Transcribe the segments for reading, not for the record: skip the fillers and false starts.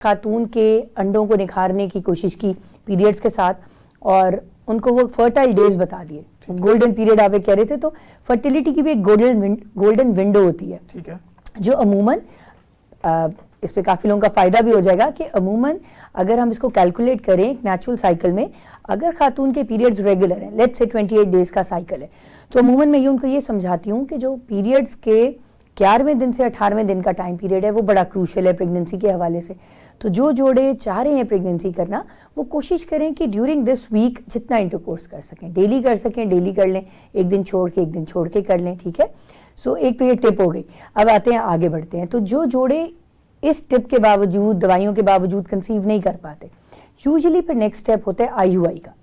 खातून के अंडों को निखारने की कोशिश की पीरियड्स के साथ और उनको वो फर्टाइल डेज बता दिए। गोल्डन पीरियड आप कह रहे थे, तो फर्टिलिटी की भी एक गोल्डन विंडो होती है, ठीक है, जो अमूमन इस पे काफ़ी लोगों का फ़ायदा भी हो जाएगा कि अमूमन अगर हम इसको कैलकुलेट करें एक नेचुरल साइकिल में, अगर खातून के पीरियड्स रेगुलर हैं, लेट्स से 28 डेज़ का साइकिल है, तो अमूमन मैं उनको ये समझाती हूँ कि जो पीरियड्स के 11वें दिन से 18वें दिन का टाइम पीरियड है वो बड़ा क्रूशियल है प्रेगनेंसी के हवाले से। तो जो जोड़े चाह रहे हैं प्रेगनेंसी करना, वो कोशिश करें कि ड्यूरिंग दिस वीक जितना इंटरकोर्स कर सकें, डेली कर सकें डेली कर लें, एक दिन छोड़ के कर लें, ठीक है। सो एक तो ये टिप हो गई। अब आते हैं आगे बढ़ते हैं। तो जो जोड़े इस टिप के बावजूद, दवाइयों के बावजूद कंसीव नहीं कर पाते, यूजुअली फिर नेक्स्ट स्टेप होता है आईयूआई का।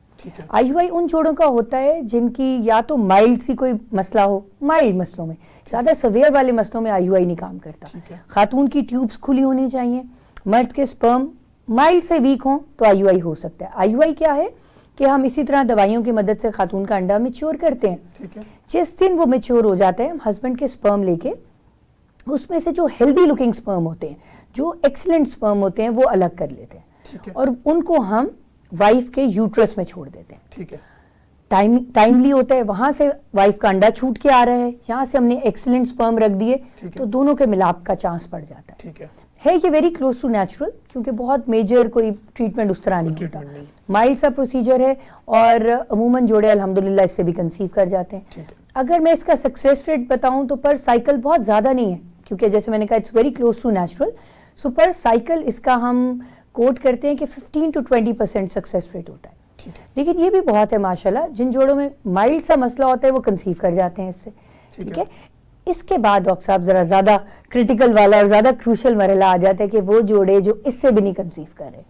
आईयूआई उन जोड़ों का होता है जिनकी या तो माइल्ड सी कोई मसला हो, माइल्ड मसलों में, ज़्यादा सवेयर वाले मसलों में आईयूआई नहीं काम करता। खातून की ट्यूब्स खुली होनी चाहिए, मर्द के स्पर्म माइल्ड से वीक हों तो आईयूआई हो सकता है। आईयूआई क्या है कि हम इसी तरह दवाइयों की मदद से खातून का अंडा मैच्योर करते हैं। जिस दिन वो मैच्योर हो जाता है, हम हस्बैंड के स्पर्म लेके उसमें से जो हेल्दी लुकिंग स्पर्म होते हैं, जो एक्सीलेंट स्पर्म होते हैं, वो अलग कर लेते हैं और उनको हम वाइफ के यूट्रस में छोड़ देते हैं। ठीक है, टाइमली होता है, वहां से वाइफ का अंडा छूट के आ रहा है, यहाँ से हमने एक्सीलेंट स्पर्म रख दिए, तो दोनों के मिलाप का चांस बढ़ जाता है। ठीक है ये वेरी क्लोज टू नेचुरल, क्योंकि बहुत मेजर कोई ट्रीटमेंट उस तरह नहीं होता, माइल्ड सा प्रोसीजर है और अमूमन जोड़े अल्हम्दुलिल्लाह इससे भी कंसीव कर जाते हैं। अगर मैं इसका सक्सेस रेट बताऊं तो पर साइकिल बहुत ज़्यादा नहीं है, क्योंकि जैसे मैंने कहा it's very close to natural. So पर साइकिल इसका हम कोट करते हैं कि 15 to 20% सक्सेस रेट होता है। लेकिन ये भी बहुत है माशाल्लाह, जिन जोड़ों में माइल्ड सा मसला होता है वो कंसीव कर जाते हैं इससे। ठीक है, इसके बाद डॉक्टर साहब ज़रा ज़्यादा क्रिटिकल वाला और ज़्यादा क्रूशल मरहला आ जाता है कि वो जोड़े जो इससे भी नहीं कंसीव कर रहे।